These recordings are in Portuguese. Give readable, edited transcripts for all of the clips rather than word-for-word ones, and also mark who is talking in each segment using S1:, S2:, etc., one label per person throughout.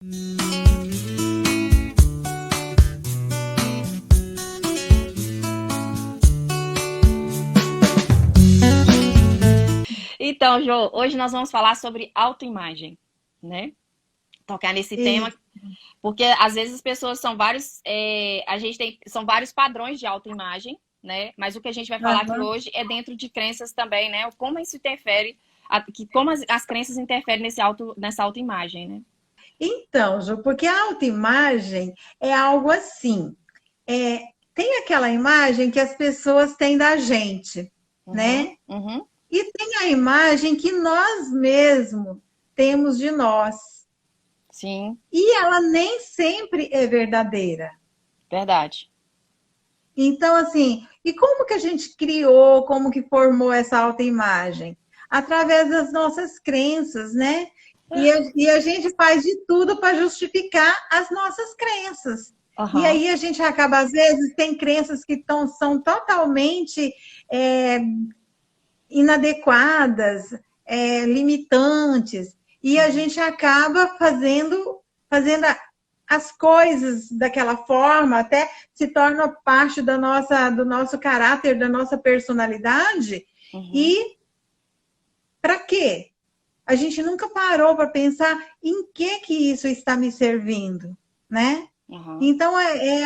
S1: Então, Jô, hoje nós vamos falar sobre autoimagem, né? Tocar nesse tema,
S2: Isso.
S1: porque às vezes as pessoas são vários, são vários padrões de autoimagem, né? Mas o que a gente vai falar aqui
S2: Aham.
S1: hoje é dentro de crenças também, né? Como isso interfere, como as crenças interferem nessa autoimagem, né?
S2: Então, Ju, porque a autoimagem é algo assim. É, tem aquela imagem que as pessoas têm da gente,
S1: Uhum,
S2: né?
S1: uhum,
S2: E tem a imagem que nós mesmos temos de nós.
S1: sim,
S2: E ela nem sempre é verdadeira.
S1: verdade.
S2: Então, assim, e como que a gente criou, como que formou essa autoimagem? Através das nossas crenças, né? E a gente faz de tudo para justificar as nossas crenças. E
S1: Aham,
S2: aí a gente acaba, às vezes, tem crenças que são totalmente é, inadequadas, limitantes, e a
S1: uhum,
S2: gente acaba fazendo as coisas daquela forma, até se torna parte do nosso caráter, da nossa personalidade.
S1: uhum,
S2: E para quê? A gente nunca parou para pensar em que isso está me servindo, né?
S1: aham,
S2: Então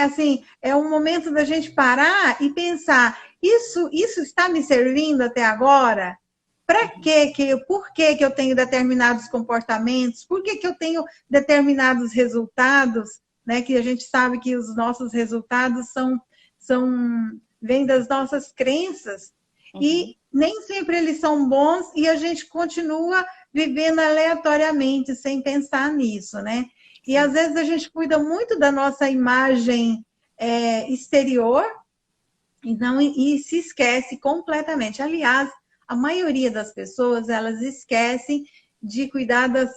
S2: assim, é um momento da gente parar e pensar, isso está me servindo até agora? Para
S1: uhum,
S2: que por que eu tenho determinados comportamentos? Por que eu tenho determinados resultados, né? Que a gente sabe que os nossos resultados são vêm das nossas crenças
S1: uhum,
S2: e nem sempre eles são bons e a gente continua vivendo aleatoriamente sem pensar nisso, né? E às
S1: sim.
S2: vezes a gente cuida muito da nossa imagem exterior e se esquece completamente. Aliás, a maioria das pessoas elas esquecem de cuidar do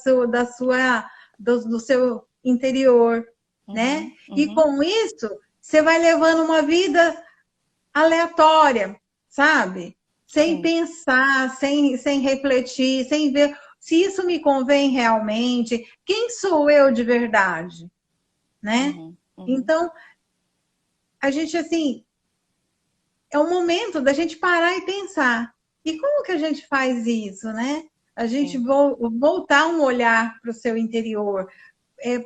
S2: seu interior, né?
S1: Uhum,
S2: E
S1: uhum,
S2: com isso você vai levando uma vida aleatória, sabe? Sem
S1: sim.
S2: pensar, sem refletir, sem ver se isso me convém realmente, quem sou eu de verdade, né?
S1: Uhum, uhum,
S2: Então, a gente assim, é o momento da gente parar e pensar. E como que a gente faz isso, né? A gente
S1: sim.
S2: voltar um olhar para o seu interior,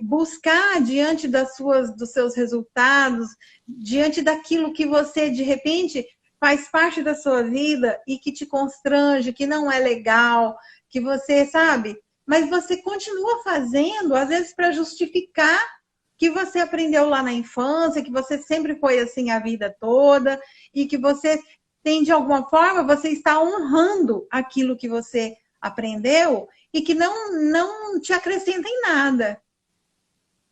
S2: buscar diante dos seus resultados, diante daquilo que você de repente faz parte da sua vida e que te constrange, que não é legal, que você sabe, mas você continua fazendo, às vezes para justificar que você aprendeu lá na infância, que você sempre foi assim a vida toda e que você tem de alguma forma você está honrando aquilo que você aprendeu e que não te acrescenta em nada,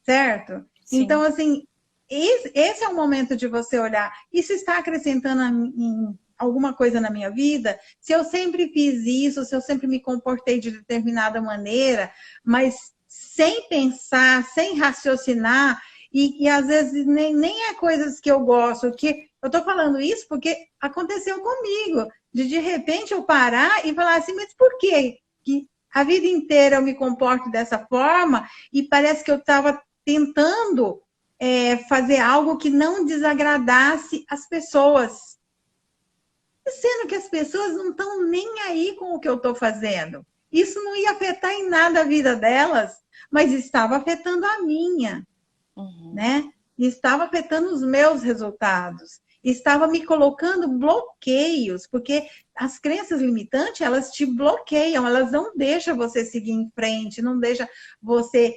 S2: certo? Então,
S1: Sim.
S2: assim, esse é o momento de você olhar. Isso está acrescentando em alguma coisa na minha vida? Se eu sempre fiz isso, se eu sempre me comportei de determinada maneira, mas sem pensar, sem raciocinar, e às vezes nem é coisas que eu gosto, que eu estou falando isso porque aconteceu comigo, de repente eu parar e falar assim, mas por quê? Que a vida inteira eu me comporto dessa forma e parece que eu estava tentando fazer algo que não desagradasse as pessoas. Sendo que as pessoas não estão nem aí com o que eu estou fazendo. Isso não ia afetar em nada a vida delas, mas estava afetando a minha,
S1: Uhum,
S2: né? Estava afetando os meus resultados. Estava me colocando bloqueios, porque as crenças limitantes, elas te bloqueiam, elas não deixam você seguir em frente, não deixam você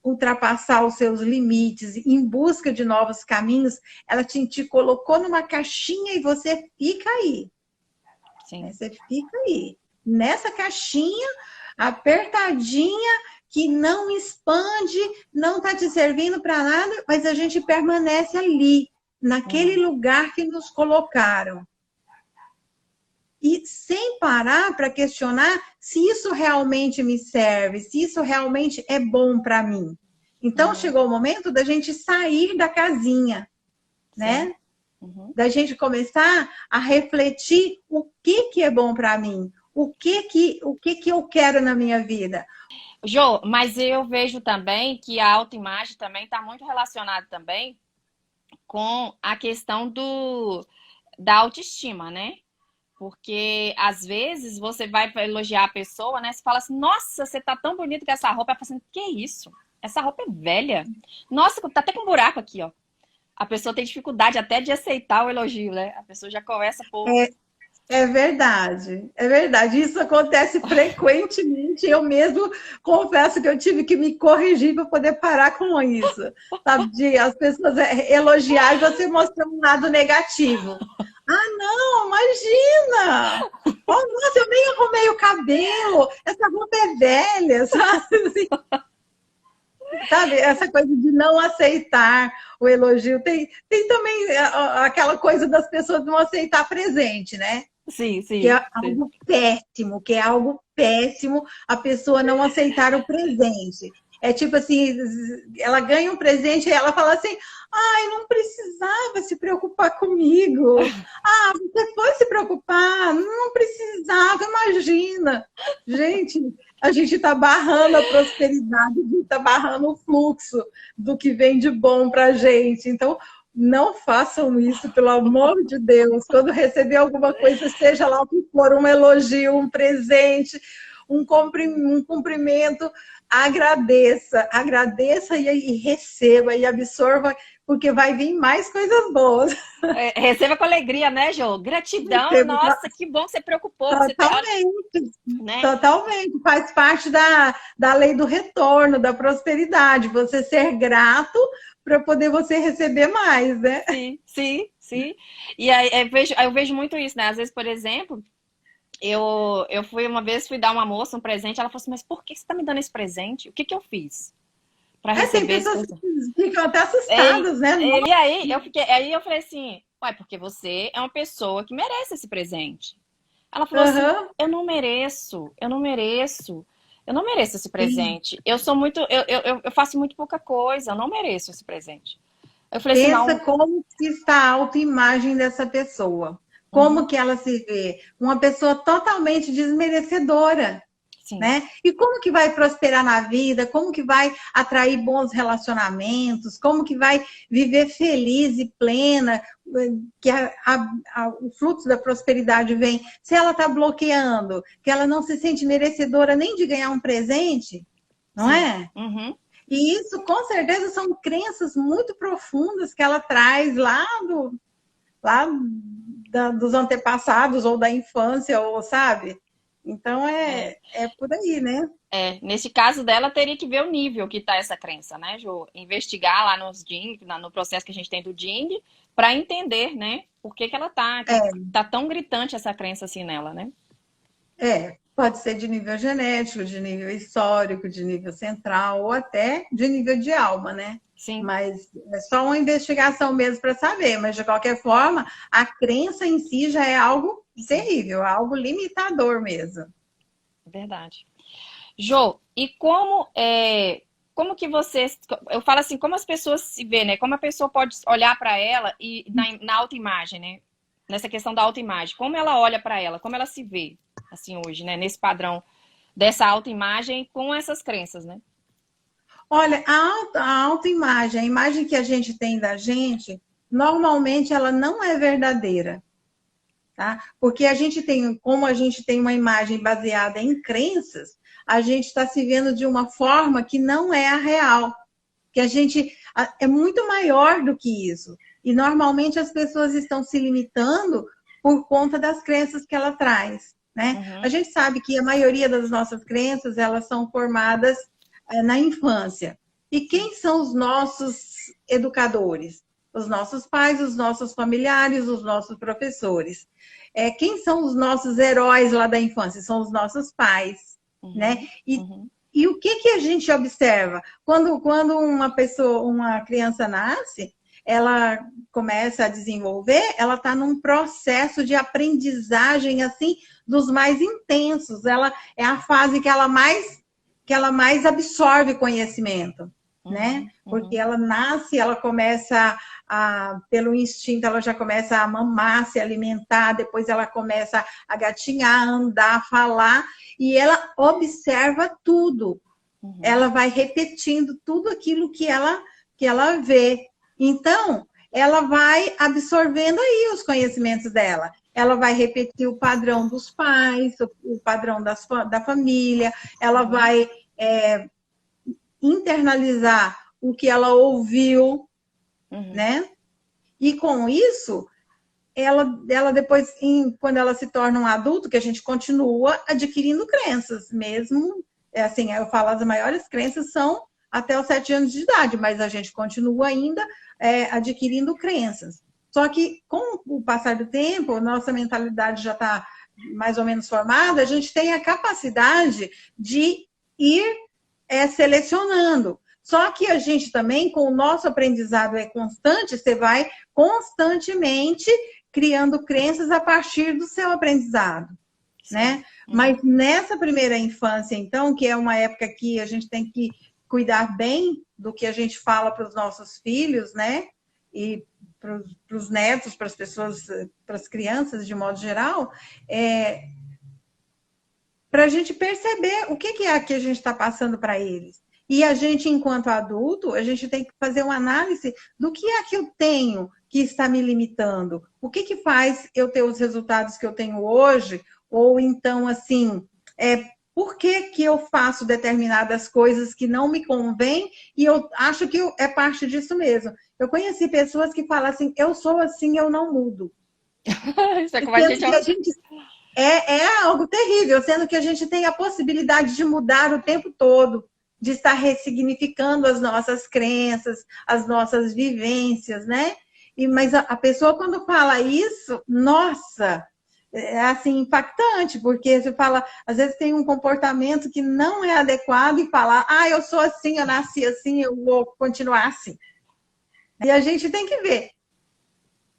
S2: ultrapassar os seus limites, em busca de novos caminhos, ela te colocou numa caixinha e você fica aí. Né?
S1: sim.
S2: Você fica aí. Nessa caixinha, apertadinha, que não expande, não está te servindo para nada, mas a gente permanece ali, naquele
S1: Uhum,
S2: lugar que nos colocaram. E sem parar para questionar se isso realmente me serve, se isso realmente é bom para mim. Então
S1: uhum,
S2: chegou o momento da gente sair da casinha,
S1: sim.
S2: né?
S1: Uhum,
S2: Da gente começar a refletir o que é bom para mim, o que eu quero na minha vida.
S1: Jô, mas eu vejo também que a autoimagem também está muito relacionada também com a questão da autoestima, né? Porque às vezes você vai elogiar a pessoa, né? Você fala assim, nossa, você tá tão bonito com essa roupa. Ela fala assim, que isso? Essa roupa é velha. Nossa, tá até com um buraco aqui, ó. A pessoa tem dificuldade até de aceitar o elogio, né? A pessoa já começa por.
S2: É verdade, é verdade. Isso acontece frequentemente. Eu mesmo confesso que eu tive que me corrigir para poder parar com isso. Sabe, de as pessoas elogiar e você mostrar um lado negativo. Ah, não, imagina! Oh, nossa, eu nem arrumei o cabelo, essa roupa é velha, sabe? Assim, sabe? Essa coisa de não aceitar o elogio. Tem também aquela coisa das pessoas não aceitar presente, né?
S1: Sim,
S2: Que
S1: sim,
S2: é
S1: sim.
S2: algo péssimo a pessoa não aceitar o presente. É tipo assim, ela ganha um presente e ela fala assim, ai, não precisava se preocupar comigo. Ah, você foi se preocupar, não precisava, imagina. Gente, a gente está barrando a prosperidade, a gente está barrando o fluxo do que vem de bom para a gente. Então, não façam isso, pelo amor de Deus. Quando receber alguma coisa, seja lá o que for, um elogio, um presente, um cumprimento, agradeça e receba e absorva, porque vai vir mais coisas boas.
S1: Receba com alegria, né, Jô? Gratidão,
S2: Receba
S1: nossa, que bom que você preocupou. Que você tem,
S2: totalmente,
S1: né?
S2: totalmente. Faz parte da lei do retorno, da prosperidade. Você ser grato para poder você receber mais, né?
S1: Sim, sim, sim. E aí eu vejo muito isso, né? Às vezes, por exemplo, eu fui uma vez, fui dar uma moça um presente, ela falou assim, mas por que você tá me dando esse presente? O que que eu fiz para
S2: Tem
S1: receber esse
S2: pessoas
S1: presente?
S2: que ficam até
S1: E,
S2: assustadas, né?
S1: e aí eu falei assim, uai, porque você é uma pessoa que merece esse presente. Ela falou assim,
S2: Uhum.
S1: eu não mereço, eu não mereço. Eu não mereço esse
S2: Sim.
S1: presente. Eu sou muito, eu faço muito pouca coisa, eu não mereço esse presente. Eu falei assim,
S2: Pensa
S1: não.
S2: como que está a autoimagem dessa pessoa. Como
S1: Uhum,
S2: que ela se vê? Uma pessoa totalmente desmerecedora.
S1: sim,
S2: Né? E como que vai prosperar na vida? Como que vai atrair bons relacionamentos? Como que vai viver feliz e plena? Que o fluxo da prosperidade vem. Se ela está bloqueando, que ela não se sente merecedora nem de ganhar um presente, não
S1: sim.
S2: é?
S1: Uhum,
S2: E isso, com certeza, são crenças muito profundas que ela traz lá dos antepassados ou da infância, ou sabe? Então
S1: é.
S2: é por aí, né?
S1: Nesse caso dela, teria que ver o nível que está essa crença, né, Jô? Investigar lá nos DING, no processo que a gente tem do DING, para entender, né, por que ela que tá tão gritante essa crença assim nela, né?
S2: Pode ser de nível genético, de nível histórico, de nível central, ou até de nível de alma, né?
S1: Sim,
S2: Mas é só uma investigação mesmo para saber. Mas, de qualquer forma, a crença em si já é algo
S1: sim,
S2: terrível, algo limitador mesmo.
S1: verdade. Jô, e como que você, eu falo assim, como as pessoas se vê, né? Como a pessoa pode olhar para ela e na autoimagem, né? Nessa questão da autoimagem, como ela olha para ela, como ela se vê, assim, hoje, né? Nesse padrão dessa autoimagem com essas crenças, né?
S2: Olha, a autoimagem, a imagem que a gente tem da gente, normalmente ela não é verdadeira. Tá? Porque como a gente tem uma imagem baseada em crenças, a gente está se vendo de uma forma que não é a real, que a gente é muito maior do que isso. E normalmente as pessoas estão se limitando por conta das crenças que ela traz, né? A
S1: Uhum,
S2: gente sabe que a maioria das nossas crenças, elas são formadas na infância. E
S1: sim.
S2: quem são os nossos educadores? Os nossos pais, os nossos familiares, os nossos professores. Quem são os nossos heróis lá da infância? São os nossos pais, né?
S1: Uhum,
S2: E,
S1: uhum,
S2: e o que a gente observa? Quando uma criança nasce, ela começa a desenvolver, ela está num processo de aprendizagem assim dos mais intensos. Ela é a fase que ela mais absorve conhecimento, né?
S1: uhum,
S2: Porque
S1: uhum.
S2: ela nasce, ela começa pelo instinto, ela já começa a mamar, se alimentar, depois ela começa a gatinhar, andar, falar, e ela observa tudo. ela vai repetindo tudo aquilo que ela vê. Então, ela vai absorvendo aí os conhecimentos dela. Ela vai repetir o padrão dos pais, o padrão da família, ela vai internalizar o que ela ouviu, né? E com isso, ela depois, quando ela se torna um adulto, que a gente continua adquirindo crenças, mesmo, assim, eu falo, as maiores crenças são até os 7 anos de idade, mas a gente continua ainda adquirindo crenças. Só que com o passar do tempo, nossa mentalidade já está mais ou menos formada, a gente tem a capacidade de ir selecionando. Só que a gente também, com o nosso aprendizado constante, você vai constantemente criando crenças a partir do seu aprendizado, né? Mas nessa primeira infância, então, que é uma época que a gente tem que cuidar bem do que a gente fala para os nossos filhos, né? E para os netos, para as pessoas, para as crianças, de modo geral, para a gente perceber o que é que a gente está passando para eles. E a gente, enquanto adulto, a gente tem que fazer uma análise do que é que eu tenho que está me limitando. O que faz eu ter os resultados que eu tenho hoje? Ou então, assim, por que eu faço determinadas coisas que não me convêm e eu acho que é parte disso mesmo. Eu conheci pessoas que falam assim, eu sou assim, eu não mudo.
S1: Isso é como a gente...
S2: É algo terrível, sendo que a gente tem a possibilidade de mudar o tempo todo, de estar ressignificando as nossas crenças, as nossas vivências, né? Mas a pessoa, quando fala isso, nossa, é assim, impactante, porque você fala, às vezes tem um comportamento que não é adequado e fala, eu sou assim, eu nasci assim, eu vou continuar assim. E a gente tem que ver,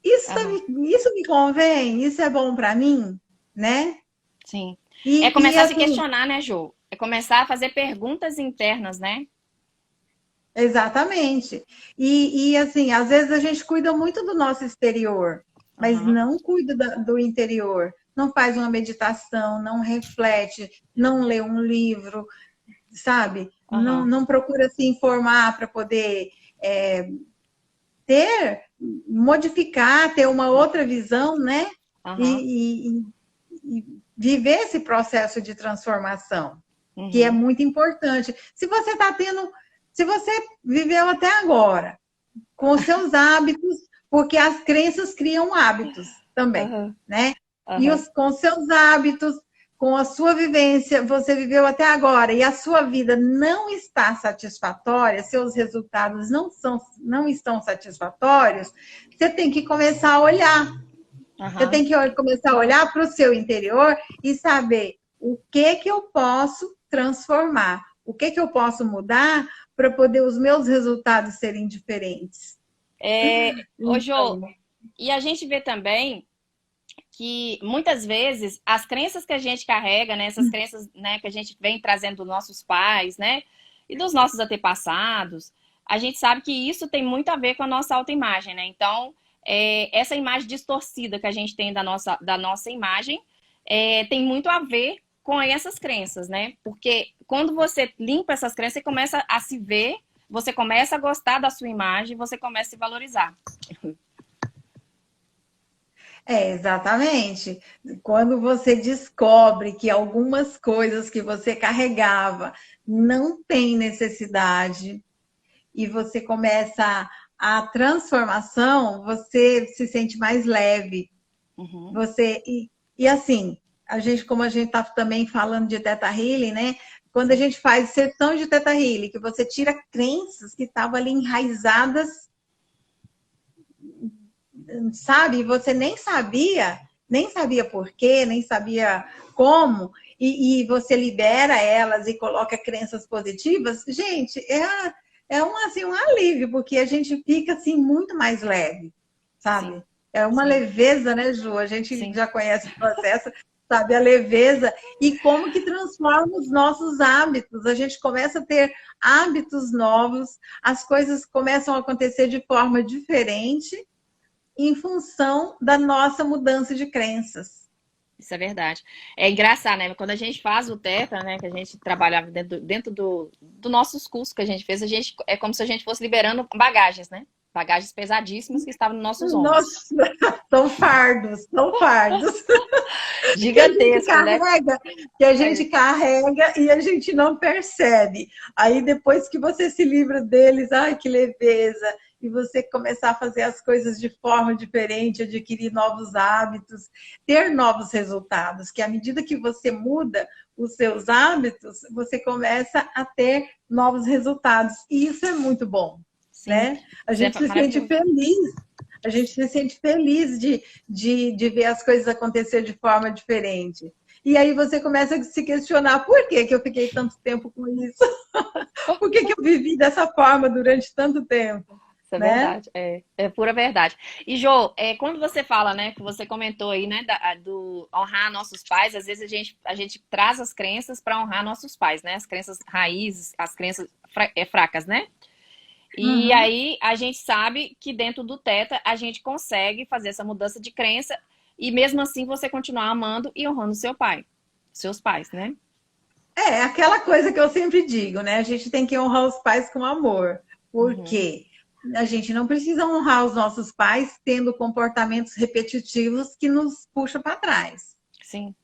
S2: isso me convém? Isso é bom para mim? Né?
S1: Sim. É começar a se questionar, né, Jo? É começar a fazer perguntas internas, né?
S2: Exatamente. E assim, às vezes a gente cuida muito do nosso exterior, mas não cuida do interior. Não faz uma meditação, não reflete, não lê um livro, sabe? Não procura se informar para poder modificar, ter uma outra visão, né? E viver esse processo de transformação, que é muito importante. Se você está tendo, se você viveu até agora com os seus hábitos, porque as crenças criam hábitos também, né? E com os seus hábitos, com a sua vivência, você viveu até agora e a sua vida não está satisfatória, seus resultados não estão satisfatórios, você tem que começar a olhar. Você tem que começar a olhar para o seu interior e saber o que eu posso transformar, o que eu posso mudar para poder os meus resultados serem diferentes.
S1: Ô, Jo, e a gente vê também que muitas vezes as crenças que a gente carrega, né, essas crenças, né, que a gente vem trazendo dos nossos pais, né, e dos nossos antepassados, a gente sabe que isso tem muito a ver com a nossa autoimagem, né? Então, essa imagem distorcida que a gente tem da nossa imagem tem muito a ver com essas crenças, né? Porque quando você limpa essas crenças, você começa a se ver, você começa a gostar da sua imagem, você começa a se valorizar.
S2: Exatamente. Quando você descobre que algumas coisas que você carregava não tem necessidade e você começa a transformação, você se sente mais leve. E assim, como a gente está também falando de Theta Healing, né? Quando a gente faz sessão de Theta Healing, que você tira crenças que estavam ali enraizadas, sabe? Você nem sabia por quê, nem sabia como, e você libera elas e coloca crenças positivas, gente, um alívio, porque a gente fica assim muito mais leve, sabe? Sim. É uma leveza, né, Ju? A gente já conhece o processo, sabe? A leveza e como que transforma os nossos hábitos. A gente começa a ter hábitos novos, as coisas começam a acontecer de forma diferente em função da nossa mudança de crenças.
S1: Isso é verdade. É engraçado, né? Quando a gente faz o Tetra, né? Que a gente trabalhava dentro do nossos cursos que a gente fez, é como se a gente fosse liberando bagagens, né? Bagagens pesadíssimas que estavam nos nossos ombros.
S2: Nossa, são fardos. Que a gente
S1: Gigantesco, né?
S2: carrega, que a gente
S1: É,
S2: carrega e a gente não percebe. Aí depois que você se livra deles, ai que leveza, e você começar a fazer as coisas de forma diferente, adquirir novos hábitos, ter novos resultados, que à medida que você muda os seus hábitos, você começa a ter novos resultados. E isso é muito bom,
S1: sim,
S2: né? A
S1: isso é
S2: gente se sente
S1: maravilhoso.
S2: feliz, a gente se sente feliz de ver as coisas acontecer de forma diferente. E aí você começa a se questionar por que eu fiquei tanto tempo com isso? Por que eu vivi dessa forma durante tanto tempo?
S1: Isso é
S2: Né?
S1: verdade, é pura verdade. E, Jô, quando você fala, né, que você comentou aí, né, do honrar nossos pais, às vezes a gente traz as crenças para honrar nossos pais, né, as crenças raízes, as crenças fracas, né? E
S2: Uhum.
S1: aí a gente sabe que dentro do Teta a gente consegue fazer essa mudança de crença e mesmo assim você continuar amando e honrando seu pai, seus pais, né?
S2: É aquela coisa que eu sempre digo, né? A gente tem que honrar os pais com amor. Por
S1: Uhum,
S2: quê? A gente não precisa honrar os nossos pais tendo comportamentos repetitivos que nos puxam para trás.
S1: sim.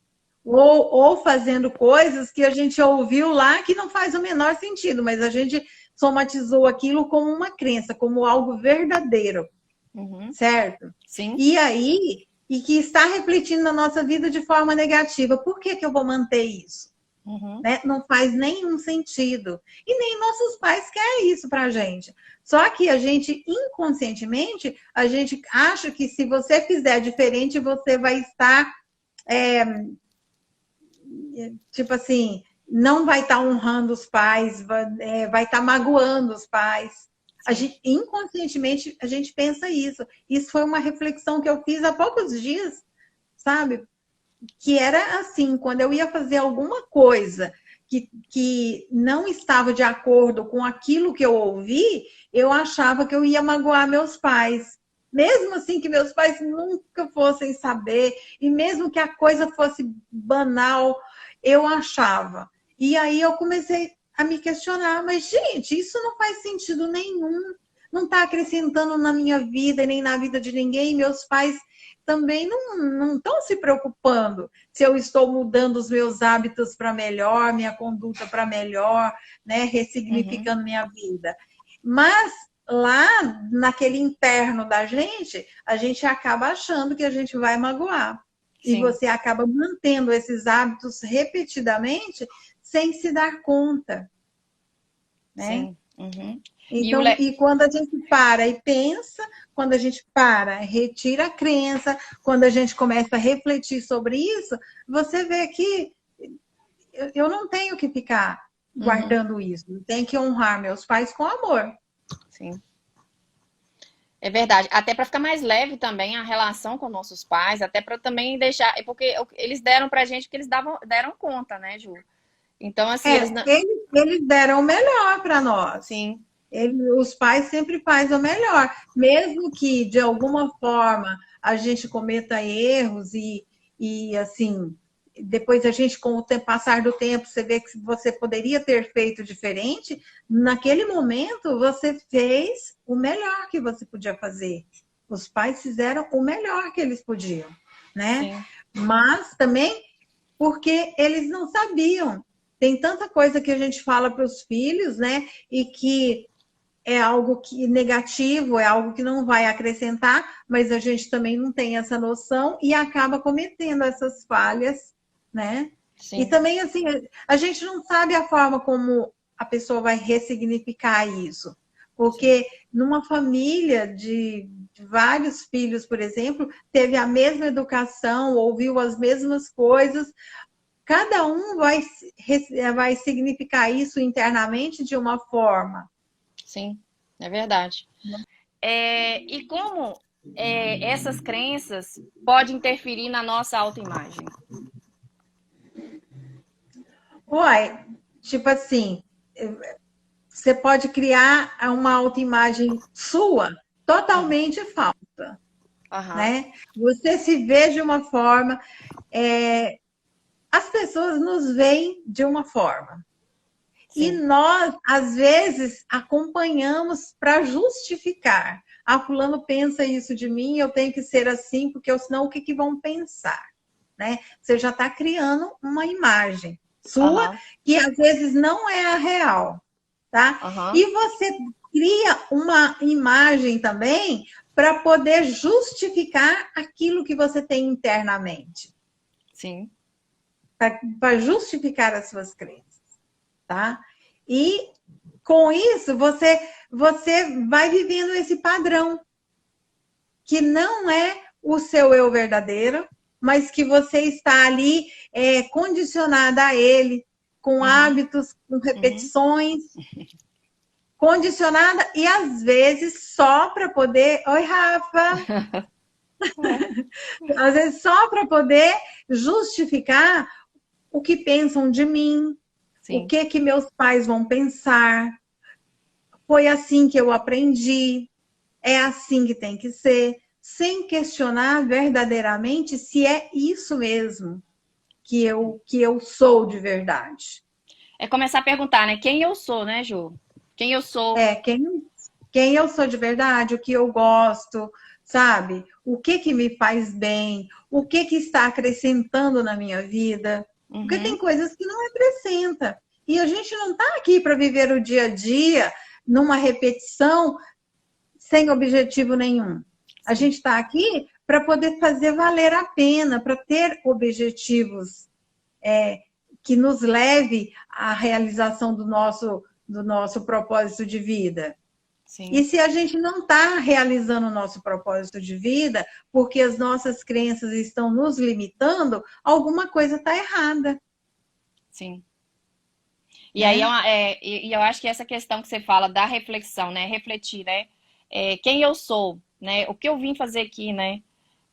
S2: Ou fazendo coisas que a gente ouviu lá que não faz o menor sentido, mas a gente somatizou aquilo como uma crença, como algo verdadeiro,
S1: Uhum,
S2: certo?
S1: sim.
S2: E aí, e que está refletindo na nossa vida de forma negativa. Por que que eu vou manter isso?
S1: Uhum,
S2: Né? Não faz nenhum sentido. E nem nossos pais querem isso para a gente. Só que a gente, inconscientemente, a gente acha que se você fizer diferente, você vai estar tipo assim, não vai estar honrando os pais, vai estar magoando os pais.
S1: sim.
S2: Inconscientemente, a gente pensa isso. Isso foi uma reflexão que eu fiz há poucos dias, sabe? Que era assim, quando eu ia fazer alguma coisa que não estava de acordo com aquilo que eu ouvi, eu achava que eu ia magoar meus pais. Mesmo assim que meus pais nunca fossem saber, e mesmo que a coisa fosse banal, eu achava. E aí eu comecei a me questionar, mas gente, isso não faz sentido nenhum, não está acrescentando na minha vida nem na vida de ninguém. Meus pais também não estão se preocupando se eu estou mudando os meus hábitos para melhor, minha conduta para melhor, né,
S1: Uhum,
S2: ressignificando minha vida. Mas lá naquele interno da gente, a gente acaba achando que a gente vai magoar. E
S1: sim,
S2: você acaba mantendo esses hábitos repetidamente sem se dar conta, né?
S1: sim. Uhum. E o
S2: Então,
S1: le...
S2: e quando a gente para e pensa, quando a gente para, retira a crença, quando a gente começa a refletir sobre isso, você vê que eu não tenho que ficar
S1: Uhum,
S2: guardando isso, eu tenho que honrar meus pais com amor.
S1: sim. É verdade. Até para ficar mais leve também a relação com nossos pais, até para também deixar, porque eles deram pra gente o que deram conta, né, Ju? Então, assim, eles não.
S2: Eles deram o melhor para nós.
S1: Sim,
S2: Os pais sempre fazem o melhor, mesmo que de alguma forma a gente cometa erros e assim, depois a gente, com o tempo, passar do tempo, você vê que você poderia ter feito diferente, naquele momento você fez o melhor que você podia fazer. Os pais fizeram o melhor que eles podiam, né?
S1: sim.
S2: Mas também porque eles não sabiam. Tem tanta coisa que a gente fala para os filhos, né? E que é algo que negativo, é algo que não vai acrescentar, mas a gente também não tem essa noção e acaba cometendo essas falhas, né? E
S1: Sim,
S2: também assim, a gente não sabe a forma como a pessoa vai ressignificar isso.
S1: sim.
S2: Porque numa família de vários filhos, por exemplo, teve a mesma educação, ouviu as mesmas coisas, cada um vai significar isso internamente de uma forma.
S1: Sim, é verdade. E como essas crenças podem interferir na nossa autoimagem?
S2: Uai, tipo assim, você pode criar uma autoimagem sua totalmente falsa.
S1: Aham.
S2: né? Você se vê de uma forma, as pessoas nos veem de uma forma. E
S1: Sim.
S2: nós, às vezes, acompanhamos para justificar. Ah, fulano pensa isso de mim, eu tenho que ser assim, porque senão o que, que vão pensar? Né? Você já está criando uma imagem sua
S1: Aham.
S2: que às vezes não é a real, tá?
S1: Aham.
S2: E você cria uma imagem também para poder justificar aquilo que você tem internamente,
S1: Sim.
S2: para justificar as suas crenças, tá? E com isso você vai vivendo esse padrão que não é o seu eu verdadeiro, mas que você está ali condicionada a ele, com
S1: Uhum.
S2: hábitos, com
S1: Uhum.
S2: repetições, condicionada e às vezes só para poder. Oi, Rafa!
S1: É.
S2: Às vezes só para poder justificar o que pensam de mim, o
S1: Sim.
S2: que meus pais vão pensar. Foi assim que eu aprendi, é assim que tem que ser, sem questionar verdadeiramente se é isso mesmo que eu sou de verdade.
S1: É começar a perguntar, né? Quem eu sou, né, Ju? Quem eu sou?
S2: É quem eu sou de verdade, o que eu gosto, sabe? O que me faz bem, o que está acrescentando na minha vida. Porque tem
S1: Uhum.
S2: coisas que não acrescenta. E a gente não está aqui para viver o dia a dia numa repetição sem objetivo nenhum. A
S1: Sim.
S2: gente está aqui para poder fazer valer a pena, para ter objetivos que nos leve à realização do nosso propósito de vida. E
S1: Sim.
S2: se a gente não está realizando o nosso propósito de vida, porque as nossas crenças estão nos limitando, alguma coisa está errada,
S1: Sim. E aí
S2: né?
S1: e eu acho que essa questão que você fala da reflexão, né? Refletir, né? Quem eu sou, né? O que eu vim fazer aqui, né?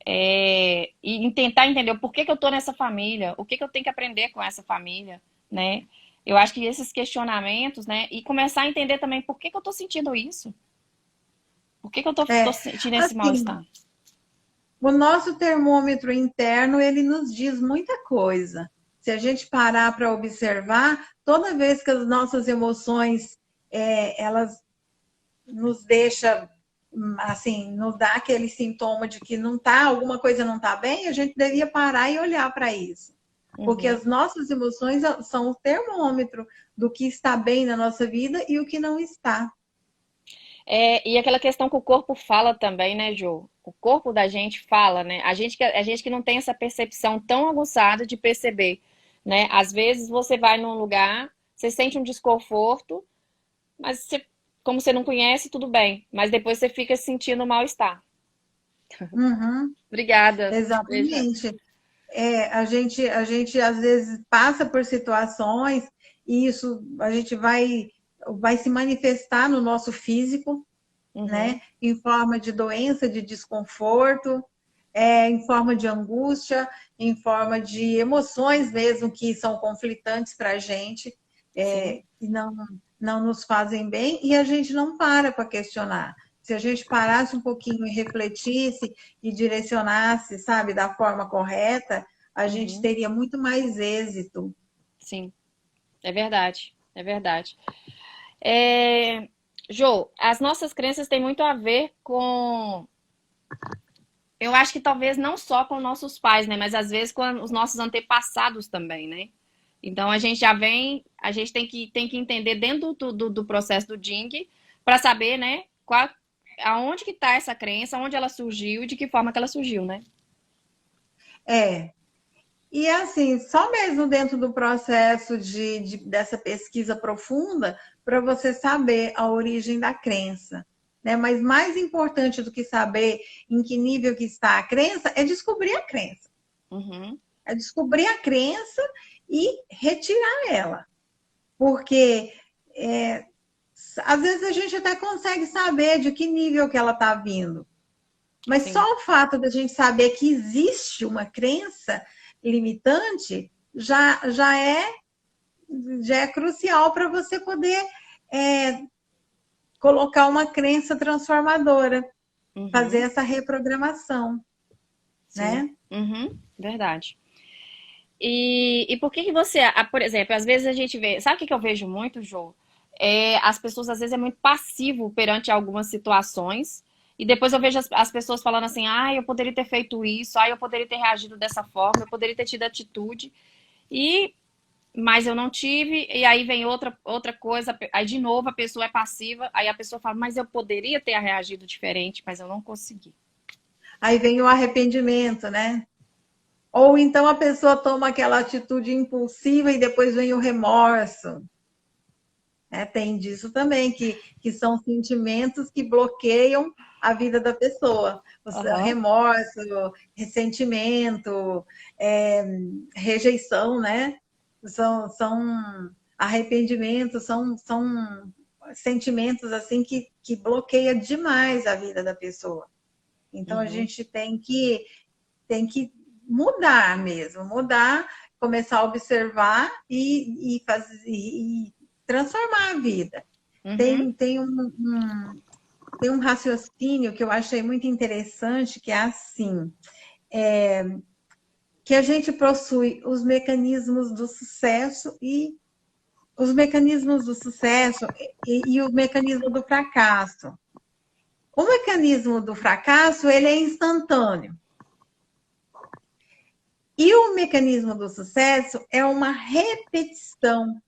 S1: E tentar entender o porquê que eu tô nessa família, o que que eu tenho que aprender com essa família, né? Eu acho que esses questionamentos, né? E começar a entender também por que que eu tô sentindo isso, por que que eu tô
S2: É,
S1: sentindo esse
S2: assim,
S1: mal-estar.
S2: o nosso termômetro interno, ele nos diz muita coisa. Se a gente parar para observar, toda vez que as nossas emoções, elas nos deixa assim, nos dá aquele sintoma de que não tá, alguma coisa não está bem, a gente devia parar e olhar para isso. Porque
S1: Uhum.
S2: as nossas emoções são o termômetro do que está bem na nossa vida e o que não está.
S1: E aquela questão que o corpo fala também, né, Jô? O corpo da gente fala, né? A gente que não tem essa percepção tão aguçada de perceber, né? Às vezes você vai num lugar, você sente um desconforto, mas como você não conhece, tudo bem. Mas depois você fica sentindo mal-estar.
S2: Uhum,
S1: Obrigada. Beijo.
S2: exatamente. A gente às vezes passa por situações e isso a gente vai se manifestar no nosso físico, né?
S1: Uhum,
S2: Em forma de doença, de desconforto, em forma de angústia, em forma de emoções mesmo que são conflitantes para a gente,
S1: sim.
S2: que não nos fazem bem, e a gente não para questionar. Se a gente parasse um pouquinho e refletisse e direcionasse, sabe, da forma correta, a gente
S1: Uhum,
S2: teria muito mais êxito.
S1: sim. É verdade. É verdade. É, Jô, as nossas crenças têm muito a ver com. Eu acho que talvez não só com nossos pais, né? Mas às vezes com os nossos antepassados também, né? Então a gente já vem, a gente tem que entender dentro do processo do Jing para saber, né, aonde que está essa crença, onde ela surgiu e de que forma que ela surgiu, né?
S2: É, e assim, só mesmo dentro do processo dessa pesquisa profunda, para você saber a origem da crença. Né? Mas mais importante do que saber em que nível que está a crença é descobrir a crença.
S1: Uhum,
S2: É descobrir a crença e retirar ela. Porque às vezes a gente até consegue saber de que nível que ela está vindo. Mas só
S1: sim,
S2: o fato da gente saber que existe uma crença limitante já é crucial para você poder é, colocar uma crença transformadora. fazer
S1: Uhum.
S2: essa reprogramação,
S1: Sim.
S2: né?
S1: Uhum. Verdade. E por que que você, por exemplo, às vezes a gente vê, sabe o que que eu vejo muito, Jô? As pessoas às vezes é muito passivo perante algumas situações, e depois eu vejo as pessoas falando assim, ah, eu poderia ter feito isso, ah, eu poderia ter reagido dessa forma, eu poderia ter tido atitude, e mas eu não tive, e aí vem outra coisa, aí de novo a pessoa é passiva, aí a pessoa fala, mas eu poderia ter reagido diferente, mas eu não consegui.
S2: Aí vem o arrependimento, né? Ou então a pessoa toma aquela atitude impulsiva e depois vem o remorso. Tem disso também, que são sentimentos que bloqueiam a vida da pessoa.
S1: Aham.
S2: Remorso, ressentimento, é, rejeição, né? São arrependimentos, são sentimentos assim que bloqueia demais a vida da pessoa. Então a
S1: Uhum.
S2: gente tem que mudar mesmo, mudar, começar a observar e fazer e transformar a vida.
S1: Uhum.
S2: Tem um raciocínio que eu achei muito interessante, que é assim, que a gente possui os mecanismos do sucesso e o mecanismo do fracasso. O mecanismo do fracasso, ele é instantâneo. E o mecanismo do sucesso é uma repetição,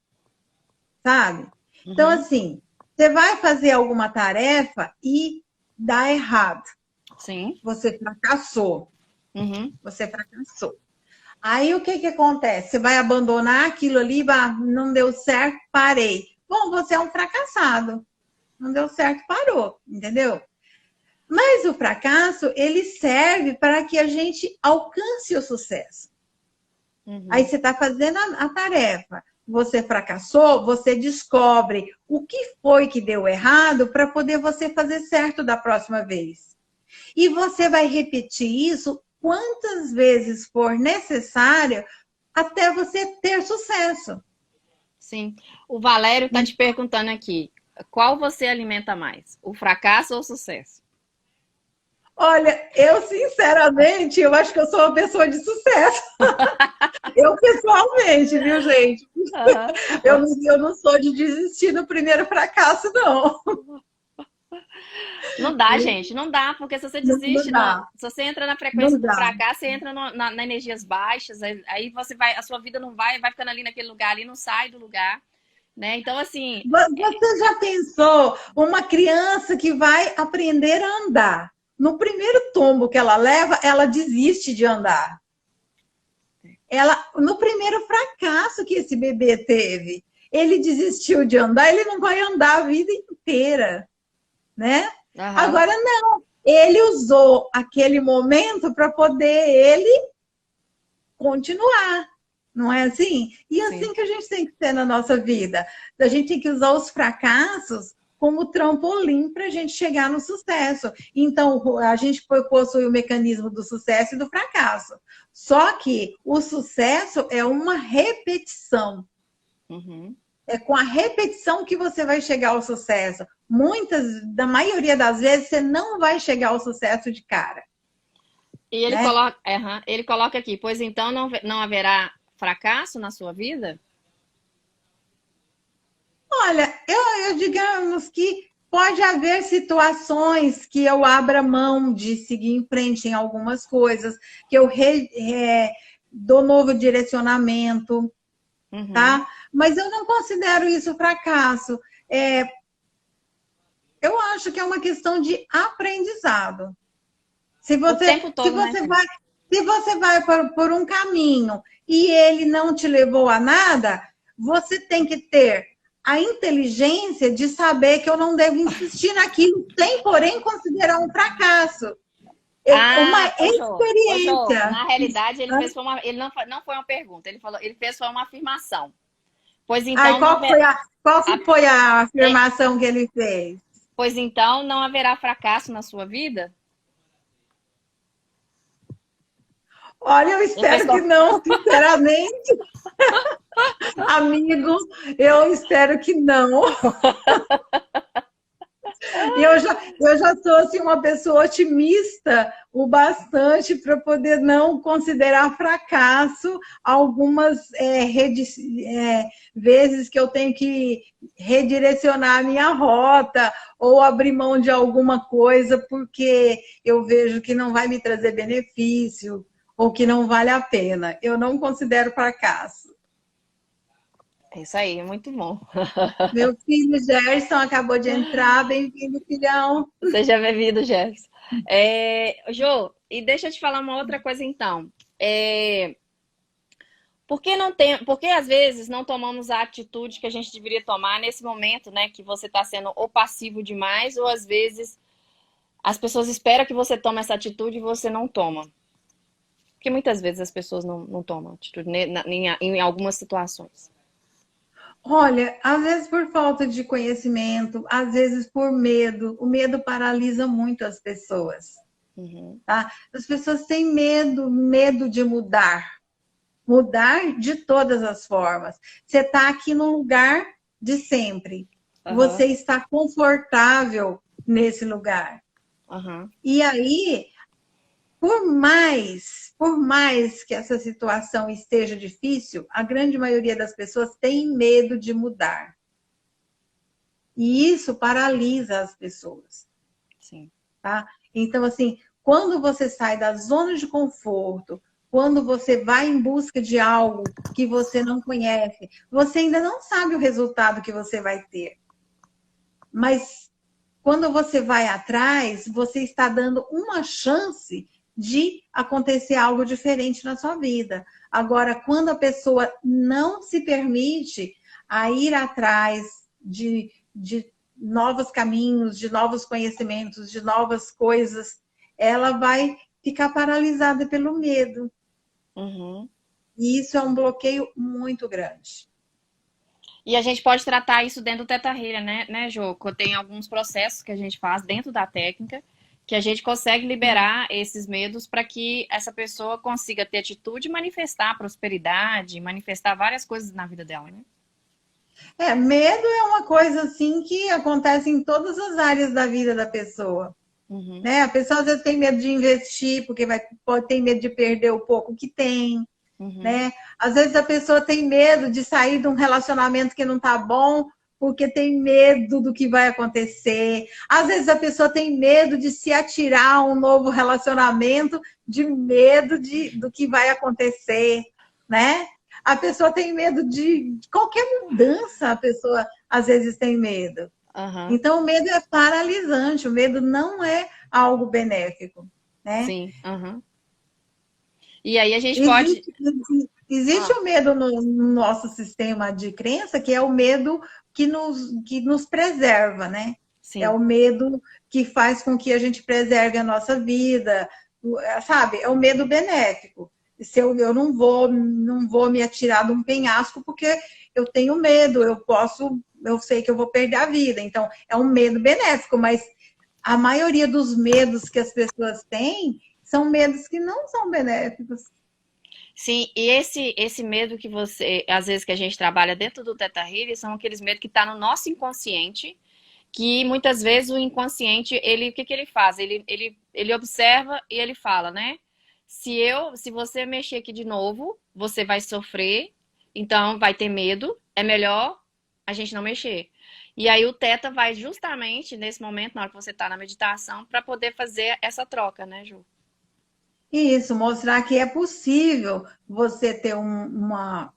S2: sabe? Então,
S1: Uhum.
S2: assim, você vai fazer alguma tarefa e dá errado.
S1: Sim.
S2: Você fracassou.
S1: Uhum.
S2: Você fracassou. Aí o que que acontece? Você vai abandonar aquilo ali, não deu certo, parei. Bom, você é um fracassado. Não deu certo, parou, entendeu? Mas o fracasso, ele serve para que a gente alcance o sucesso. Aí
S1: Uhum.
S2: você está fazendo a tarefa. Você fracassou, você descobre o que foi que deu errado para poder você fazer certo da próxima vez. E você vai repetir isso quantas vezes for necessário até você ter sucesso.
S1: Sim. O Valério está te perguntando aqui, qual você alimenta mais, o fracasso ou o sucesso?
S2: Olha, eu sinceramente, eu acho que eu sou uma pessoa de sucesso. Eu pessoalmente, viu, gente?
S1: Aham.
S2: Eu não sou de desistir no primeiro fracasso, não.
S1: Não dá, gente, não dá, porque se você
S2: Não, não
S1: desiste,
S2: dá,
S1: se você entra na frequência
S2: não
S1: do
S2: dá.
S1: fracasso, você entra na energias baixas, aí você vai, a sua vida não vai ficando ali naquele lugar, ali não sai do lugar, né? Então, assim,
S2: Você já pensou uma criança que vai aprender a andar? No primeiro tombo que ela leva, ela desiste de andar. No primeiro fracasso que esse bebê teve, ele desistiu de andar, ele não vai andar a vida inteira, né?
S1: aham,
S2: Agora não, ele usou aquele momento para poder ele continuar. Não é assim? E
S1: sim.
S2: assim que a gente tem que ser na nossa vida. A gente tem que usar os fracassos como trampolim para a gente chegar no sucesso. Então, a gente possui o mecanismo do sucesso e do fracasso. Só que o sucesso é uma repetição.
S1: Uhum.
S2: É com a repetição que você vai chegar ao sucesso. Da maioria das vezes, você não vai chegar ao sucesso de cara,
S1: E
S2: né?
S1: ele coloca aqui, pois então não haverá fracasso na sua vida?
S2: Olha, eu digamos que pode haver situações que eu abra mão de seguir em frente em algumas coisas, que eu dou novo direcionamento,
S1: Uhum.
S2: tá? Mas eu não considero isso fracasso. É, eu acho que é uma questão de aprendizado. Se
S1: O
S2: você,
S1: tempo
S2: se
S1: todo, né?
S2: você vai, se você vai por um caminho e ele não te levou a nada, você tem que ter a inteligência de saber que eu não devo insistir naquilo, sem, porém, considerar um fracasso. Uma
S1: Ah, ô Jô,
S2: experiência.
S1: na realidade ele fez foi uma, ele não foi uma pergunta, ele fez foi uma afirmação. Pois
S2: Ai,
S1: então
S2: qual que foi a afirmação que ele fez?
S1: pois então não haverá fracasso na sua vida?
S2: Olha, eu
S1: Ele fez
S2: espero que
S1: qual?
S2: não, sinceramente, amigo, eu espero que não. E eu já sou assim, uma pessoa otimista o bastante para poder não considerar fracasso algumas vezes que eu tenho que redirecionar a minha rota ou abrir mão de alguma coisa porque eu vejo que não vai me trazer benefício ou que não vale a pena. Eu não considero fracasso.
S1: É isso aí, muito bom.
S2: Meu filho Gerson acabou de entrar. Bem-vindo, filhão.
S1: Seja bem-vindo, Jefferson. Jô, e deixa eu te falar uma outra coisa então. Por que às vezes não tomamos a atitude que a gente deveria tomar nesse momento, né? Que você está sendo ou passivo demais, ou às vezes as pessoas esperam que você tome essa atitude e você não toma. Porque muitas vezes as pessoas não tomam atitude em algumas situações.
S2: Olha, às vezes por falta de conhecimento, às vezes por medo. O medo paralisa muito as pessoas,
S1: Uhum,
S2: tá? As pessoas têm medo de mudar de todas as formas. Você está aqui no lugar de sempre. Você
S1: aham,
S2: está confortável nesse lugar.
S1: aham,
S2: E aí, por mais que essa situação esteja difícil, a grande maioria das pessoas tem medo de mudar. E isso paralisa as pessoas,
S1: sim.
S2: tá? Então, assim, quando você sai da zona de conforto, quando você vai em busca de algo que você não conhece, você ainda não sabe o resultado que você vai ter. Mas quando você vai atrás, você está dando uma chance de acontecer algo diferente na sua vida. Agora, quando a pessoa não se permite a ir atrás de novos caminhos, de novos conhecimentos, de novas coisas, ela vai ficar paralisada pelo medo.
S1: Uhum.
S2: E isso é um bloqueio muito grande.
S1: E a gente pode tratar isso dentro do Teta Healing, né, Jô? Tem alguns processos que a gente faz dentro da técnica que a gente consegue liberar esses medos para que essa pessoa consiga ter atitude e manifestar prosperidade, manifestar várias coisas na vida dela, né?
S2: Medo é uma coisa assim que acontece em todas as áreas da vida da pessoa.
S1: Uhum,
S2: Né? A pessoa às vezes tem medo de investir, porque pode ter medo de perder o pouco que tem.
S1: uhum,
S2: Né? Às vezes a pessoa tem medo de sair de um relacionamento que não está bom, porque tem medo do que vai acontecer. Às vezes a pessoa tem medo de se atirar a um novo relacionamento, de medo do que vai acontecer, né? A pessoa tem medo de qualquer mudança, a pessoa às vezes tem medo.
S1: aham,
S2: Então o medo é paralisante, o medo não é algo benéfico, né?
S1: sim, aham. E aí a gente pode.
S2: Existe
S1: Ah,
S2: o medo no nosso sistema de crença, que é o medo que nos preserva, né? É
S1: sim.
S2: o medo que faz com que a gente preserve a nossa vida, sabe? É o medo benéfico. Se eu não vou me atirar de um penhasco porque eu tenho medo, eu sei que eu vou perder a vida. Então, é um medo benéfico, mas a maioria dos medos que as pessoas têm são medos que não são benéficos.
S1: Sim, e esse medo que você, às vezes que a gente trabalha dentro do Teta Healing, são aqueles medos que tá no nosso inconsciente, que muitas vezes o inconsciente, o que ele faz? Ele observa e ele fala, né? Se você mexer aqui de novo, você vai sofrer, então vai ter medo, é melhor a gente não mexer. E aí o Teta vai justamente nesse momento, na hora que você está na meditação, para poder fazer essa troca, né, Ju?
S2: Isso, mostrar que é possível você ter uma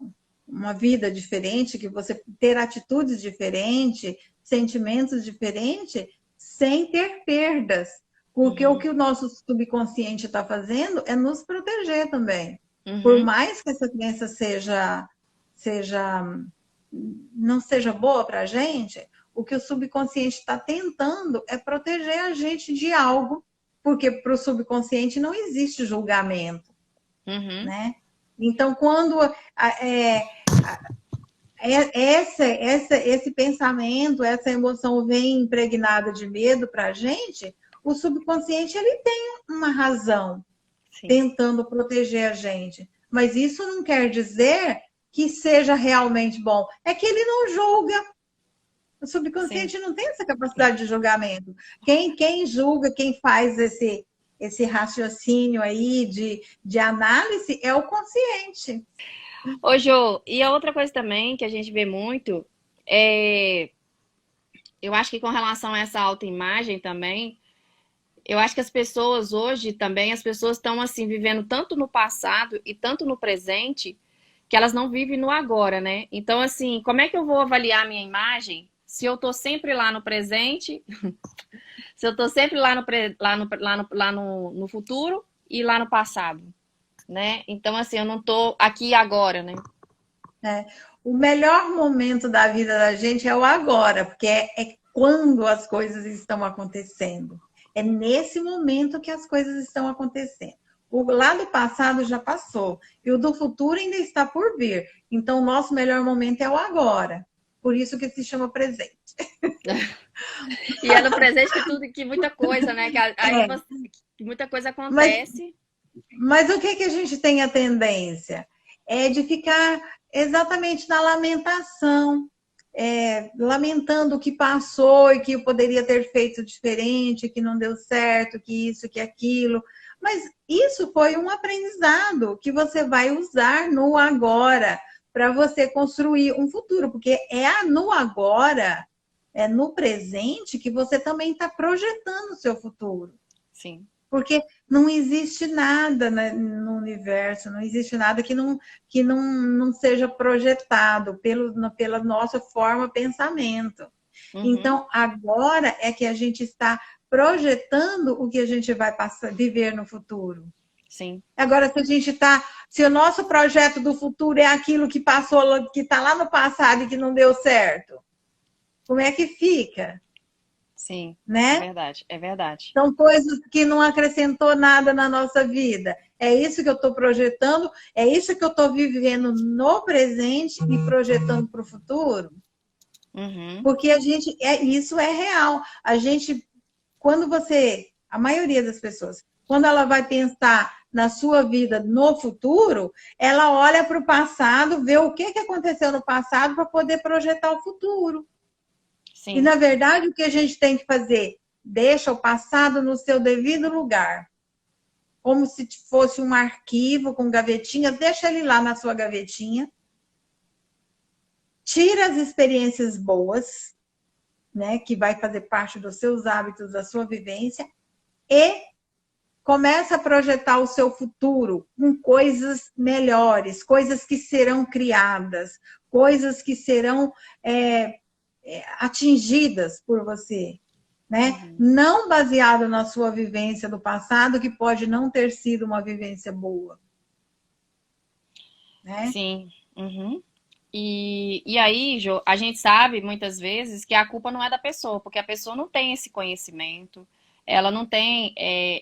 S2: vida diferente, que você ter atitudes diferentes, sentimentos diferentes, sem ter perdas. Porque o
S1: Uhum,
S2: que o nosso subconsciente está fazendo é nos proteger também. Por
S1: uhum,
S2: mais que essa crença seja não seja boa para a gente, o que o subconsciente está tentando é proteger a gente de algo, porque para o subconsciente não existe julgamento,
S1: uhum.
S2: né? Então, quando esse pensamento, essa emoção vem impregnada de medo para a gente, o subconsciente ele tem uma razão
S1: Sim.
S2: tentando proteger a gente. Mas isso não quer dizer que seja realmente bom. É que ele não julga. O
S1: sim.
S2: subconsciente não tem essa capacidade de julgamento. Quem julga, quem faz esse raciocínio aí de análise é o consciente.
S1: Ô, Jô, e a outra coisa também que a gente vê muito é, eu acho que com relação a essa autoimagem também, eu acho que as pessoas hoje também, as pessoas estão assim vivendo tanto no passado e tanto no presente que elas não vivem no agora, né? Então, assim, como é que eu vou avaliar a minha imagem se eu tô sempre lá no presente, se eu tô sempre lá no futuro e lá no passado, né? Então, assim, eu não tô aqui e agora, né?
S2: Né? O melhor momento da vida da gente é o agora, porque é quando as coisas estão acontecendo. É nesse momento que as coisas estão acontecendo. O lá do passado já passou e o do futuro ainda está por vir. Então, o nosso melhor momento é o agora. Por isso que se chama presente.
S1: E é no presente que tudo, que muita coisa, né?
S2: É,
S1: Que muita coisa
S2: mas,
S1: acontece.
S2: mas o que a gente tem a tendência? É de ficar exatamente na lamentação, lamentando o que passou e que poderia ter feito diferente, que não deu certo, que isso, que aquilo. Mas isso foi um aprendizado que você vai usar no agora para você construir um futuro, porque no agora, é no presente que você também está projetando o seu futuro.
S1: Sim.
S2: Porque não existe nada, né, no universo, não existe nada que não seja projetado pela nossa forma pensamento.
S1: Uhum.
S2: Então, agora é que a gente está projetando o que a gente vai viver no futuro.
S1: Sim.
S2: Agora, se o nosso projeto do futuro é aquilo que passou, que está lá no passado e que não deu certo, como é que fica,
S1: Sim. É
S2: né?
S1: verdade. É verdade.
S2: São coisas que não acrescentou nada na nossa vida. É isso que eu estou projetando, é isso que eu estou vivendo no presente e projetando para o futuro,
S1: Uhum.
S2: porque isso é real. A maioria das pessoas, quando ela vai pensar na sua vida no futuro, ela olha para o passado, vê o que aconteceu no passado para poder projetar o futuro. E,
S1: Sim.
S2: na verdade, o que a gente tem que fazer? Deixa o passado no seu devido lugar. Como se fosse um arquivo com gavetinhas, deixa ele lá na sua gavetinha. Tira as experiências boas, né, que vai fazer parte dos seus hábitos, da sua vivência, e começa a projetar o seu futuro com coisas melhores, coisas que serão criadas, coisas que serão atingidas por você, né?
S1: Uhum.
S2: Não baseado na sua vivência do passado, que pode não ter sido uma vivência boa, né?
S1: Sim. Uhum. E aí, Jo, a gente sabe muitas vezes que a culpa não é da pessoa, porque a pessoa não tem esse conhecimento, ela não tem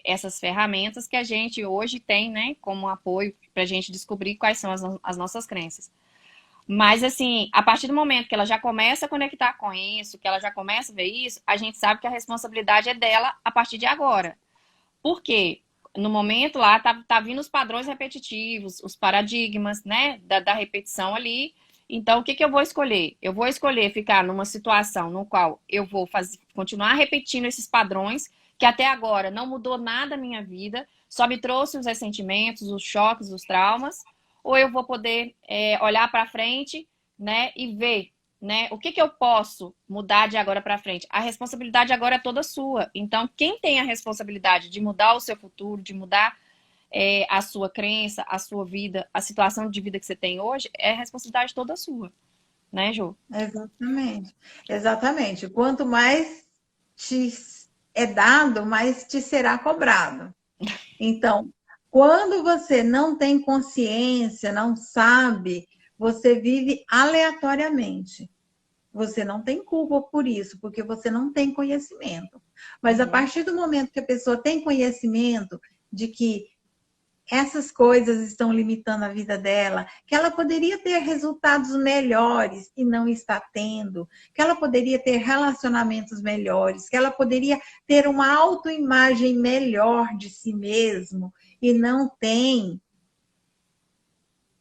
S1: essas ferramentas que a gente hoje tem, né, como apoio para a gente descobrir quais são as nossas crenças. Mas, assim, a partir do momento que ela já começa a conectar com isso, que ela já começa a ver isso, a gente sabe que a responsabilidade é dela a partir de agora. Por quê? No momento lá tá vindo os padrões repetitivos, os paradigmas, né, da repetição ali. Então, o que que eu vou escolher? Eu vou escolher ficar numa situação no qual eu vou continuar repetindo esses padrões, que até agora não mudou nada na minha vida, só me trouxe os ressentimentos, os choques, os traumas, ou eu vou poder olhar para frente, né, e ver, né, o que que eu posso mudar de agora para frente? A responsabilidade agora é toda sua. Então, quem tem a responsabilidade de mudar o seu futuro, de mudar a sua crença, a sua vida, a situação de vida que você tem hoje, é responsabilidade toda sua, né, Ju?
S2: Exatamente. Exatamente. Quanto mais te é dado, mais te será cobrado. Então, quando você não tem consciência, não sabe, você vive aleatoriamente. Você não tem culpa por isso, porque você não tem conhecimento. Mas a
S1: Uhum.
S2: partir do momento que a pessoa tem conhecimento de que essas coisas estão limitando a vida dela, que ela poderia ter resultados melhores e não está tendo, que ela poderia ter relacionamentos melhores, que ela poderia ter uma autoimagem melhor de si mesmo e não tem.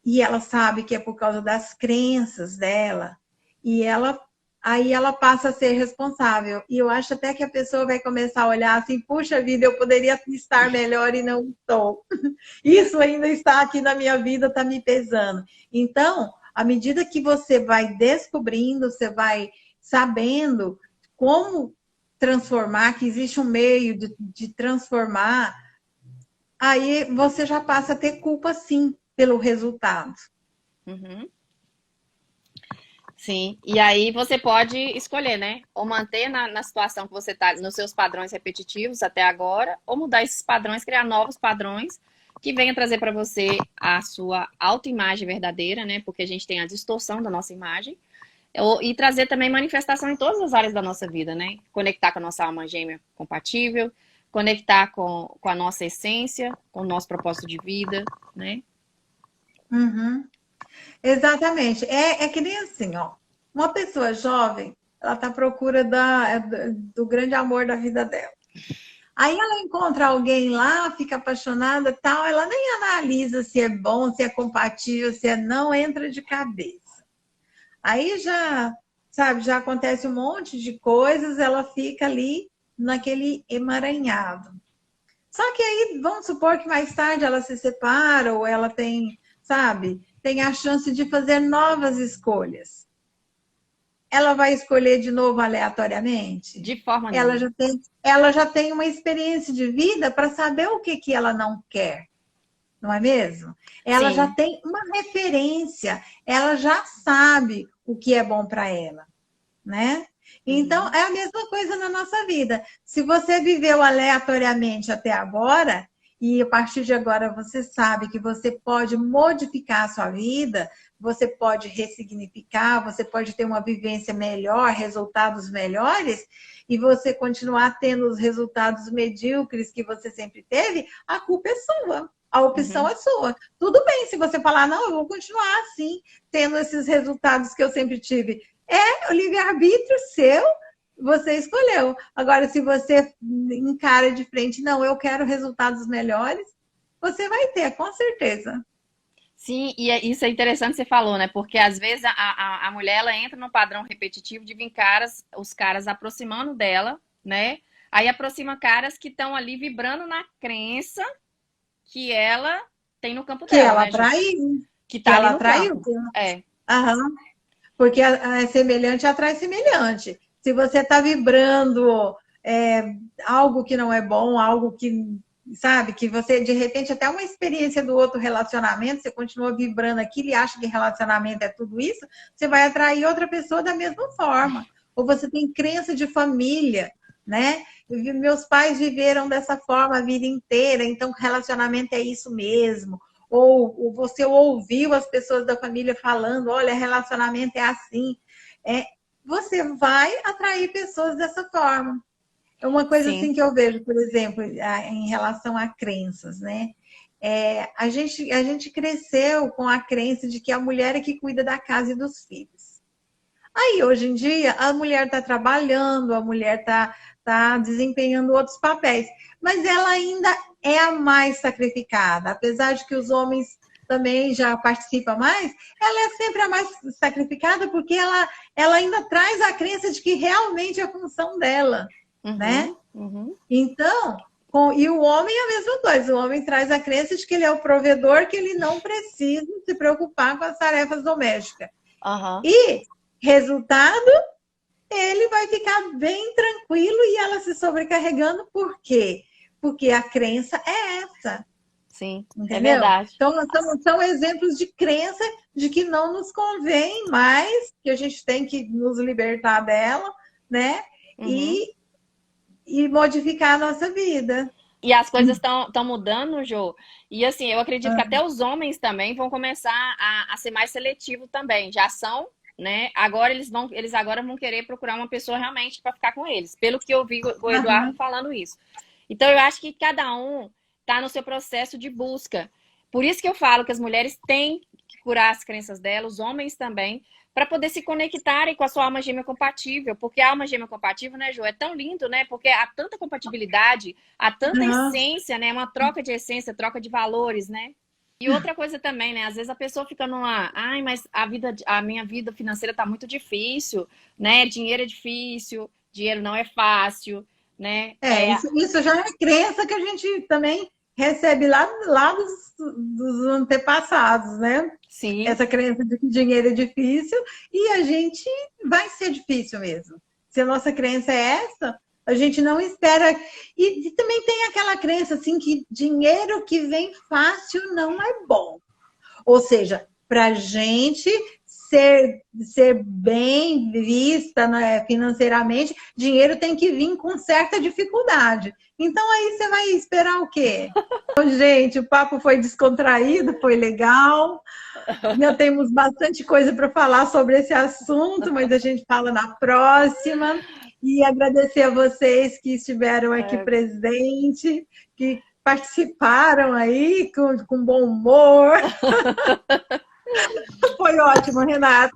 S2: E ela sabe que é por causa das crenças dela. E ela aí ela passa a ser responsável. E eu acho até que a pessoa vai começar a olhar assim, puxa vida, eu poderia estar melhor e não estou. Isso ainda está aqui na minha vida, está me pesando. Então, à medida que você vai descobrindo, você vai sabendo como transformar, que existe um meio de transformar, aí você já passa a ter culpa, sim, pelo resultado.
S1: Uhum. Sim, e aí você pode escolher, né? Ou manter na situação que você está, nos seus padrões repetitivos até agora, ou mudar esses padrões, criar novos padrões que venham trazer para você a sua autoimagem verdadeira, né? Porque a gente tem a distorção da nossa imagem, e trazer também manifestação em todas as áreas da nossa vida, né? Conectar com a nossa alma gêmea compatível, conectar com a nossa essência, com o nosso propósito de vida, né?
S2: Uhum. Exatamente. É que nem assim, ó. Uma pessoa jovem, ela está à procura do grande amor da vida dela. Aí ela encontra alguém lá, fica apaixonada, tal, ela nem analisa se é bom, se é compatível, se é não, entra de cabeça. Aí já, sabe, já acontece um monte de coisas, ela fica ali naquele emaranhado. Só que aí, vamos supor que mais tarde ela se separa ou ela tem, sabe, tem a chance de fazer novas escolhas. Ela vai escolher de novo aleatoriamente?
S1: De forma nenhuma.
S2: Ela já tem uma experiência de vida para saber o que, que ela não quer, não é mesmo? Ela já
S1: Sim.
S2: tem uma referência, ela já sabe o que é bom para ela, né? Então,
S1: Uhum.
S2: é a mesma coisa na nossa vida. Se você viveu aleatoriamente até agora, e a partir de agora você sabe que você pode modificar a sua vida, você pode ressignificar, você pode ter uma vivência melhor, resultados melhores, e você continuar tendo os resultados medíocres que você sempre teve, a culpa é sua. A opção
S1: Uhum.
S2: é sua. Tudo bem se você falar, não, eu vou continuar assim, tendo esses resultados que eu sempre tive. É o livre-arbítrio seu, você escolheu. Agora, se você encara de frente, não, eu quero resultados melhores, você vai ter, com certeza.
S1: Sim, e isso é interessante que você falou, né? Porque às vezes a mulher ela entra no padrão repetitivo de vir caras, os caras aproximando dela, né? Aí aproxima caras que estão ali vibrando na crença que ela tem no campo
S2: Que
S1: dela,
S2: ela
S1: né, Ju?
S2: atraiu,
S1: Que
S2: que
S1: tá ali
S2: ela
S1: no
S2: atraiu.
S1: campo. É.
S2: Aham. Porque semelhante atrai semelhante. Se você está vibrando algo que não é bom, algo que, sabe, que você, de repente, até uma experiência do outro relacionamento, você continua vibrando aquilo e acha que relacionamento é tudo isso, você vai atrair outra pessoa da mesma forma. Ou você tem crença de família, né? Meus pais viveram dessa forma a vida inteira, então relacionamento é isso mesmo. Ou você ouviu as pessoas da família falando, olha, relacionamento é assim. É, você vai atrair pessoas dessa forma. É uma coisa
S1: Sim.
S2: assim que eu vejo, por exemplo, em relação a crenças, né? A gente cresceu com a crença de que a mulher é que cuida da casa e dos filhos. Aí, hoje em dia, a mulher está trabalhando, a mulher está desempenhando outros papéis, mas ela ainda é a mais sacrificada. Apesar de que os homens também já participam mais, ela é sempre a mais sacrificada porque ela ainda traz a crença de que realmente é a função dela, né?
S1: Uhum. Uhum.
S2: Então, e o homem é a mesma coisa. O homem traz a crença de que ele é o provedor, que ele não precisa se preocupar com as tarefas domésticas.
S1: Aham.
S2: E resultado, ele vai ficar bem tranquilo e ela se sobrecarregando. Por quê? Porque a crença é essa,
S1: Sim, é
S2: entendeu?
S1: verdade.
S2: Então, são exemplos de crença de que não nos convém mais, que a gente tem que nos libertar dela, né?
S1: Uhum.
S2: E modificar a nossa vida.
S1: E as coisas estão mudando, Jô. E assim, eu acredito que até os homens também vão começar a ser mais seletivos também. Já são, né? Agora eles agora vão querer procurar uma pessoa realmente para ficar com eles. Pelo que eu vi o Eduardo
S2: Uhum.
S1: falando isso. Então eu acho que cada um está no seu processo de busca. Por isso que eu falo que as mulheres têm que curar as crenças delas, os homens também, para poder se conectarem com a sua alma gêmea compatível. Porque a alma gêmea compatível, né, Jô, é tão lindo, né? Porque há tanta compatibilidade, há tanta
S2: Uhum.
S1: essência, né? Uma troca de essência, troca de valores, né? E outra coisa também, né? Às vezes a pessoa fica numa, ai, mas a minha vida financeira tá muito difícil, né? Dinheiro é difícil, dinheiro não é fácil, né?
S2: Isso já é crença que a gente também recebe lá dos antepassados, né?
S1: Sim.
S2: Essa crença de que dinheiro é difícil e a gente vai ser difícil mesmo. Se a nossa crença é essa, a gente não espera. E também tem aquela crença assim que dinheiro que vem fácil não é bom. Ou seja, para a gente ser bem vista, né, financeiramente, dinheiro tem que vir com certa dificuldade. Então aí você vai esperar o quê? Então, gente, o papo foi descontraído, foi legal. Ainda temos bastante coisa para falar sobre esse assunto, mas a gente fala na próxima. E agradecer a vocês que estiveram aqui presentes, que participaram aí com bom humor. Foi ótimo, Renata.